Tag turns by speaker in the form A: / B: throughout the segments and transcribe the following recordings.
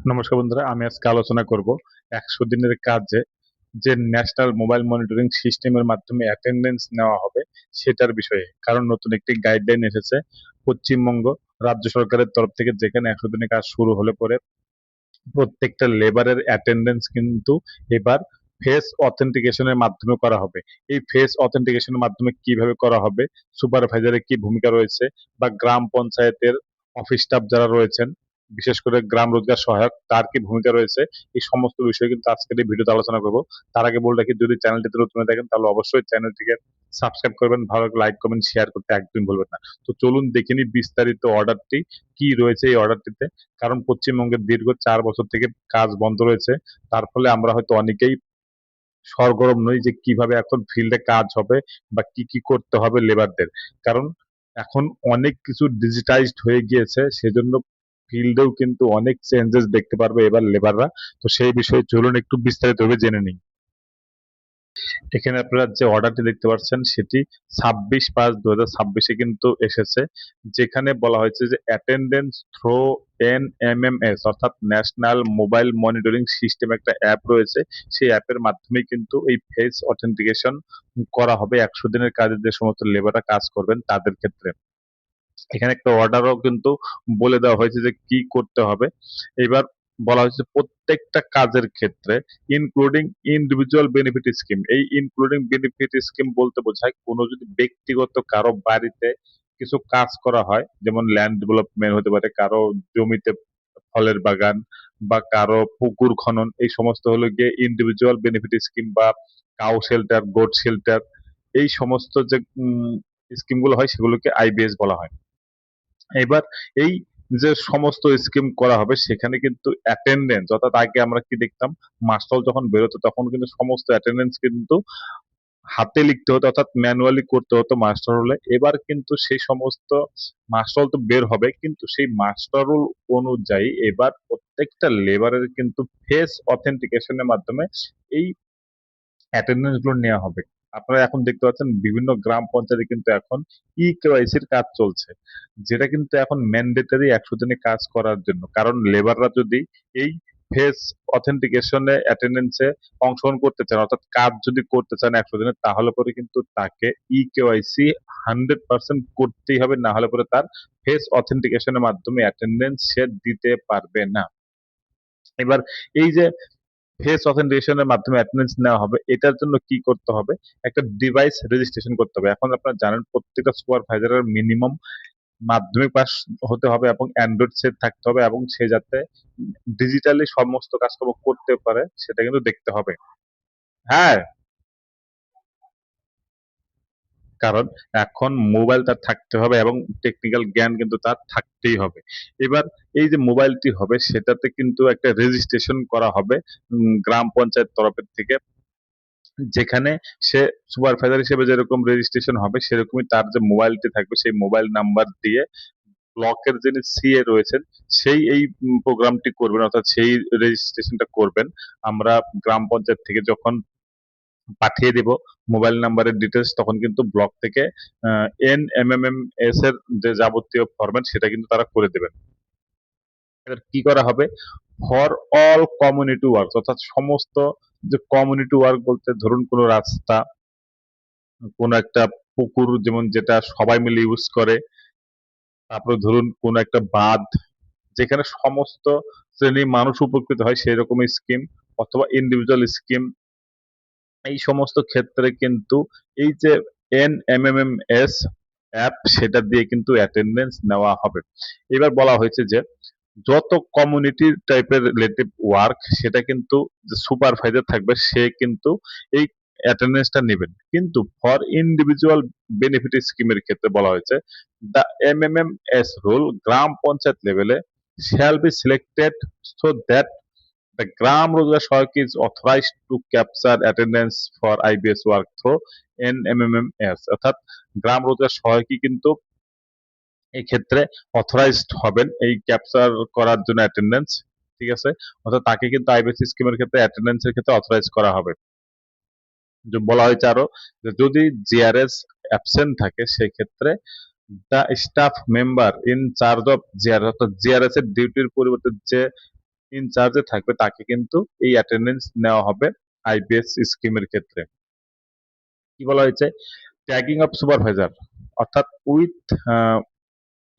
A: নমস্কার বন্ধুরা, আমি আজকে আলোচনা করব 100 দিনের কাজে যে ন্যাশনাল মোবাইল মনিটরিং সিস্টেমের মাধ্যমে অ্যাটেন্ডেন্স নেওয়া হবে সেটার বিষয়ে। কারণ নতুন একটি গাইডলাইন এসেছে পশ্চিমবঙ্গ রাজ্য সরকারের তরফ থেকে, যেখানে 100 দিনের কাজ শুরু হলে পরে প্রত্যেকটা লেবারের অ্যাটেন্ডেন্স কিন্তু এবার ফেস অথেন্টিকেশনের মাধ্যমে করা হবে। এই ফেস অথেন্টিকেশনের মাধ্যমে কিভাবে করা হবে, সুপারভাইজারের কি ভূমিকা রয়েছে, বা গ্রাম পঞ্চায়েতের অফিস স্টাফ যারা রয়েছেন, বিশেষ করে গ্রাম রোজগার সহায়ক, তার কি ভূমিকা রয়েছে, এই সমস্ত বিষয়ে কিন্তু আজকের এই ভিডিওতে আলোচনা করব। তার আগে বলে রাখি, যদি চ্যানেলটিতে নতুন হয়ে থাকেন তাহলে অবশ্যই চ্যানেলটিকে সাবস্ক্রাইব করবেন, ভালো লাইক কমেন্ট শেয়ার করতে একদম ভুলবেন না। তো চলুন দেখে নিই বিস্তারিত অর্ডারটি কি রয়েছে এই অর্ডারটিতে। কারণ পশ্চিমবঙ্গের দীর্ঘ 4 বছর থেকে কাজ বন্ধ রয়েছে, তার ফলে আমরা হয়তো অনেকেই সরগরম নই যে কিভাবে এখন ফিল্ডে কাজ হবে বা কি কি করতে হবে লেবারদের। কারণ এখন অনেক কিছু ডিজিটাইজড হয়ে গিয়েছে, সেজন্য ফিল্ডেও কিন্তু অনেক চেঞ্জেস দেখতে পারবে এবার লেবাররা। তো সেই বিষয়ে চলুন একটু বিস্তারিতভাবে জেনে নিই। এখানে আপনারা যে অর্ডারটি দেখতে পাচ্ছেন সেটি 26/5/2026 কিন্তু এসেছে, যেখানে বলা হয়েছে যে অ্যাটেন্ডেন্স থ্রো NMMS অর্থাৎ ন্যাশনাল মোবাইল মনিটরিং সিস্টেম একটা অ্যাপ রয়েছে। সেই অ্যাপের মাধ্যমে কিন্তু এই ফেস অথেন্টিকেশন করা হবে 100 দিনের কাজে যে সমস্ত লেবাররা কাজ করবেন তাদের ক্ষেত্রে। এখানে একটা অর্ডারও কিন্তু বলে দেওয়া হয়েছে যে কি করতে হবে। এবার বলা হয়েছে প্রত্যেকটা কাজের ক্ষেত্রে ইনক্লুডিং ইন্ডিভিজুয়াল বেনিফিট স্কিম। এই ইনক্লুডিং বেনিফিট স্কিম বলতে বোঝায় কোনো যদি ব্যক্তিগত কারো বাড়িতে কিছু কাজ করা হয়, যেমন ল্যান্ড ডেভেলপমেন্ট হতে পারে, কারো জমিতে ফলের বাগান, বা কারো পুকুর খনন, এই সমস্ত হলো গিয়ে ইন্ডিভিজুয়াল বেনিফিট স্কিম, বা কাউ শেল্টার, গোট শেল্টার, এই সমস্ত যে স্কিমগুলো হয় সেগুলোকে IBS বলা হয়। এবার এই যে সমস্ত স্কিম করা হবে সেখানে কিন্তু অ্যাটেন্ডেন্স, অর্থাৎ আগে আমরা কি দেখতাম, মাস্টল যখন বেরোতো তখন কিন্তু সমস্ত অ্যাটেন্ডেন্স কিন্তু হাতে লিখতে হতো, অর্থাৎ ম্যানুয়ালি করতে হতো মাস্টার রোলে। এবার কিন্তু সেই সমস্ত মাস্টার তো বের হবে, কিন্তু সেই মাস্টার রুল অনুযায়ী এবার প্রত্যেকটা লেবারের কিন্তু ফেস অথেন্টিকেশনের মাধ্যমে এই অ্যাটেন্ডেন্স গুলো নেওয়া হবে। আপনারা এখন দেখতে পাচ্ছেন বিভিন্ন গ্রাম পঞ্চায়েতে কিন্তু এখন KYC-র কাজ চলছে, যেটা কিন্তু এখন ম্যান্ডেটরি 100 দিনে কাজ করার জন্য। কারণ লেবাররা যদি এই ফেস অথেন্টিকেশনে অ্যাটেন্ডেন্সে অংশগ্রহণ করতে চান, অর্থাৎ কাজ যদি করতে চান 100 দিনে, তাহলে পরে কিন্তু তাকে KYC 100% করতেই হবে, না হলে পরে তার ফেস অথেন্টিকেশনের মাধ্যমে অ্যাটেন্ডেন্স সে দিতে পারবে না। এবার এই যে ফেস অথেন্টিকেশনের মাধ্যমে অ্যাটেন্ডেন্স নেওয়া হবে, এটার জন্য কি করতে হবে, একটা ডিভাইস রেজিস্ট্রেশন করতে হবে। এখন আপনারা জানেন প্রত্যেকটা সুপারভাইজারের মিনিমাম মাধ্যমিক পাস হতে হবে এবং অ্যান্ড্রয়েড সেট থাকতে হবে, এবং সে যাতে ডিজিটালি সমস্ত কাজকর্ম করতে পারে সেটা কিন্তু দেখতে হবে। হ্যাঁ, কারণ এখন মোবাইল তার থাকতে হবে এবং টেকনিক্যাল জ্ঞান কিন্তু তার থাকতেই হবে। এবার এই যে মোবাইলটি হবে সেটাতে কিন্তু একটা রেজিস্ট্রেশন করা হবে গ্রাম পঞ্চায়েত তরফের থেকে, যেখানে সে সুপারভাইজার হিসেবে যেরকম রেজিস্ট্রেশন হবে সেরকমই তার যে মোবাইলটি থাকবে সেই মোবাইল নাম্বার দিয়ে ব্লকের যিনি CA রয়েছেন সেই এই প্রোগ্রামটি করবেন, অর্থাৎ সেই রেজিস্ট্রেশনটা করবেন। আমরা গ্রাম পঞ্চায়েত থেকে যখন পাঠিয়ে দেব মোবাইল নাম্বারের ডিটেলস, তখন কিন্তু ব্লক থেকে NMMS এর যে যাবতীয় ফরম্যাট সেটা কিন্তু তারা করে দেবেন। এবার কি করা হবে, ফর অল কমিউনিটি ওয়ার্ক, অর্থাৎ সমস্ত যে কমিউনিটি ওয়ার্ক বলতে ধরুন কোনো রাস্তা, কোনো একটা পুকুর যেমন যেটা সবাই মিলে ইউজ করে, তারপরে ধরুন কোনো একটা বাঁধ যেখানে সমস্ত শ্রেণীর মানুষ উপকৃত হয় সেই রকম স্কিম, অথবা ইন্ডিভিজুয়াল স্কিম, এই সমস্ত ক্ষেত্রে কিন্তু এই যে NMMS অ্যাপ সেটা দিয়ে কিন্তু অ্যাটেন্ডেন্স নেওয়া হবে। এবার বলা হয়েছে যে যত কমিউনিটি টাইপের রিলেটিভ ওয়ার্ক সেটা কিন্তু যে সুপারভাইজার থাকবে সে কিন্তু এই অ্যাটেন্ডেন্সটা নেবেন, কিন্তু ফর ইন্ডিভিজুয়াল বেনিফিট স্কিমের ক্ষেত্রে বলা হয়েছে দ্য MMMS রুল গ্রাম পঞ্চায়েত লেভেলে shall be selected so that the Gram Rozgar Sahayok is authorized to capture attendance for IBS work through NMMS, অর্থাৎ গ্রাম রোজগার সহায়কই কিন্তু এই ক্ষেত্রে অথরাইজড হবেন এই ক্যাপচার করার জন্য অ্যাটেন্ডেন্স। ঠিক আছে, অর্থাৎ তাকে কিন্তু IBS স্কিমের ক্ষেত্রে অ্যাটেন্ডেন্সের ক্ষেত্রে অথরাইজ করা হবে। যে বলা হয়েছে আরো যে যদি জিআরএস অ্যাবসেন্ট থাকে সেই ক্ষেত্রে the staff member in charge of GRS, অর্থাৎ জিআরএস এর ডিউটির পরিবর্তে যে ইনচার্জে থাকবে তাকে কিন্তু এই অ্যাটেন্ডেন্স নেওয়া হবে আইপিএস স্কিমের ক্ষেত্রে। কি বলা হয়েছে? ট্যাগিং অফ সুপারভাইজার, অর্থাৎ উইথ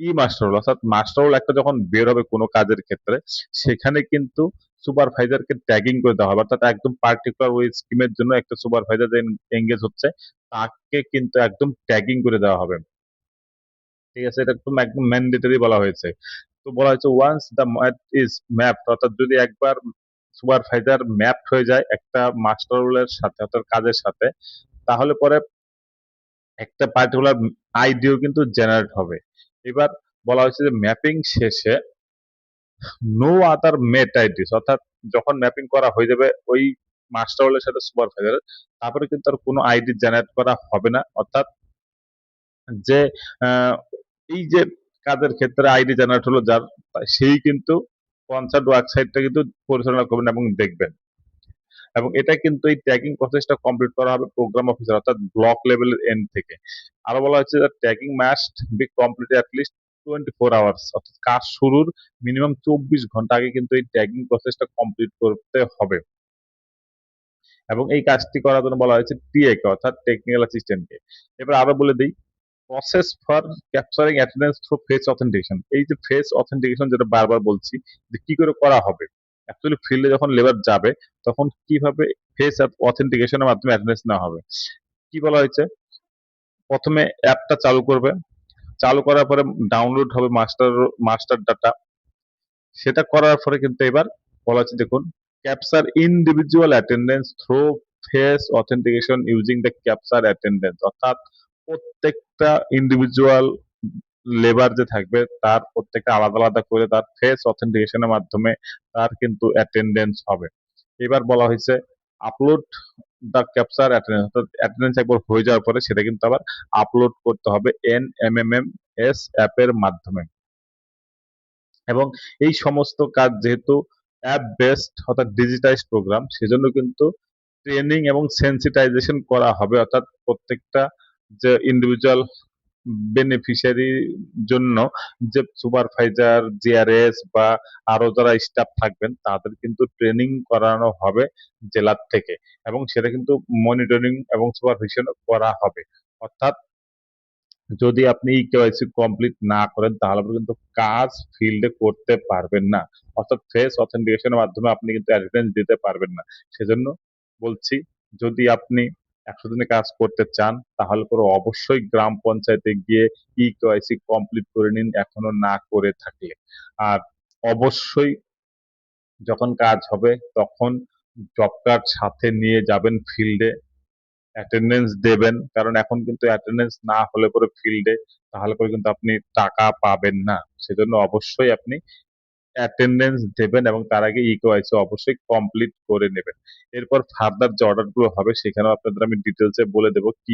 A: ই মাস্টার রোল, অর্থাৎ মাস্টার রোল একটা যখন বের হবে কোনো কাজের ক্ষেত্রে, সেখানে কিন্তু সুপারভাইজারকে ট্যাগিং করে দেওয়া হবে, অর্থাৎ একদম পার্টিকুলার ওই স্কিমের জন্য একটা সুপারভাইজার যে এঙ্গেজ হচ্ছে তাকে কিন্তু একদম ট্যাগিং করে দেওয়া হবে। ঠিক আছে, এটা একদম একদম ম্যান্ডেটরি বলা হয়েছে। তো বলা হয়েছে once the map is map, অর্থাৎ যদি একবার সুপারভাইজার ম্যাপ হয়ে যায় একটা মাস্টার রোলের সাথে অর্থাৎ কাজের সাথে, তাহলে পরে একটা পার্টিকুলার আইডিও কিন্তু জেনারেট হবে। এবার বলা হয়েছে যে ম্যাপিং শেষে নো আদার মেট আইডিস, অর্থাৎ যখন ম্যাপিং করা হয়ে যাবে ওই মাস্টার রোলের সাথে সুপারভাইজারের, তারপরে কিন্তু আর কোনো আইডি জেনারেট করা হবে না। অর্থাৎ যে আহ, এই যে কাজের ক্ষেত্রে আইডি জেনারেট হলো যার, সেই কিন্তু কনসার্ট ওয়েবসাইটটা কিন্তু পরিচালনা করবেন এবং দেখবেন। এবং এটা কিন্তু এই ট্যাগিং প্রসেসটা কমপ্লিট করা হবে প্রোগ্রাম অফিসার অর্থাৎ ব্লক লেভেলের এন্ড থেকে। আরো বলা হচ্ছে যে tagging must be complete at least 24 hours, অর্থাৎ কাজ শুরুর মিনিমাম 24 ঘন্টা আগে কিন্তু এই ট্যাগিং প্রসেসটা কমপ্লিট করতে হবে। এবং এই কাজটি করার জন্য বলা হয়েছে টিএ কে, অর্থাৎ টেকনিক্যাল অ্যাসিস্ট্যান্টকে। এবার আরো বলে দিই process for capturing attendance through face authentication. এই যে ফেস অথেন্টিকেশন যেটা বারবার বলছি যে কি করে করা হবে, অ্যাকচুয়ালি ফিল্ডে যখন লেবার যাবে তখন কিভাবে ফেস অথেন্টিকেশনের মাধ্যমে অ্যাটেন্ডেন্স নেওয়া হবে। কি বলা হয়েছে? প্রথমে অ্যাপটা চালু করবে, চালু করার পরে ডাউনলোড হবে মাস্টার মাস্টার ডাটা। সেটা করার পরে কিন্তু এবার বলা হচ্ছে দেখুন capture individual attendance through face authentication using the capture attendance, অর্থাৎ প্রত্যেকটা ইন্ডিভিজুয়াল লেবার যে থাকবে তার প্রত্যেকটা আলাদা আলাদা করে তার ফেস অথেন্টিকেশনের মাধ্যমে তার কিন্তু অ্যাটেন্ডেন্স হবে। এবার বলা হয়েছে আপলোড দ্য ক্যাপচার অ্যাটেন্ডেন্স, অর্থাৎ অ্যাটেন্ডেন্স একবার হয়ে যাওয়ার পরে সেটা কিন্তু আবার আপলোড করতে হবে NMMS অ্যাপের মাধ্যমে। এবং এই সমস্ত কাজ যেহেতু অ্যাপ বেসড অর্থাৎ ডিজিটাইজড প্রোগ্রাম, সেজন্য কিন্তু ট্রেনিং এবং সেন্সিটাইজেশন করা হবে, অর্থাৎ প্রত্যেকটা যে ইন্ডিভিজুয়াল বেনিফিশিয়ারির জন্য যে সুপারভাইজার জিআরএস বা আরো যারা স্টাফ থাকবেন তাদের কিন্তু ট্রেনিং করানো হবে জেলার থেকে, এবং সেটা কিন্তু মনিটরিং এবং সুপারভিশন করা হবে। অর্থাৎ যদি আপনি কেওয়াইসি কমপ্লিট না করেন তাহলে আপনি কিন্তু কাজ ফিল্ডে করতে পারবেন না, অর্থাৎ ফেস অথেন্টিকেশনের মাধ্যমে আপনি কিন্তু অ্যাটেন্ডেন্স দিতে পারবেন না। সেজন্য বলছি যদি আপনি 100 দিনে কাজ করতে চান তাহলে করে অবশ্যই গ্রাম পঞ্চায়েতে গিয়ে কেওয়াইসি কমপ্লিট করে নিন এখনো না করে থাকলে। আর অবশ্যই যখন কাজ হবে তখন জব কার্ড সাথে নিয়ে যাবেন ফিল্ডে, অ্যাটেন্ডেন্স দেবেন, কারণ এখন কিন্তু অ্যাটেন্ডেন্স না হলে পরে ফিল্ডে তাহলে পরে কিন্তু আপনি টাকা পাবেন না। সেজন্য অবশ্যই আপনি অ্যাটেন্ডেন্স দেবেন এবং তার আগে ইকেওয়াইসি অবশ্যই কমপ্লিট করে নেবেন। এরপর ফার্দার যে অর্ডার গুলো হবে সেখানেও আপনাদের আমি ডিটেলসে বলে দেবো কি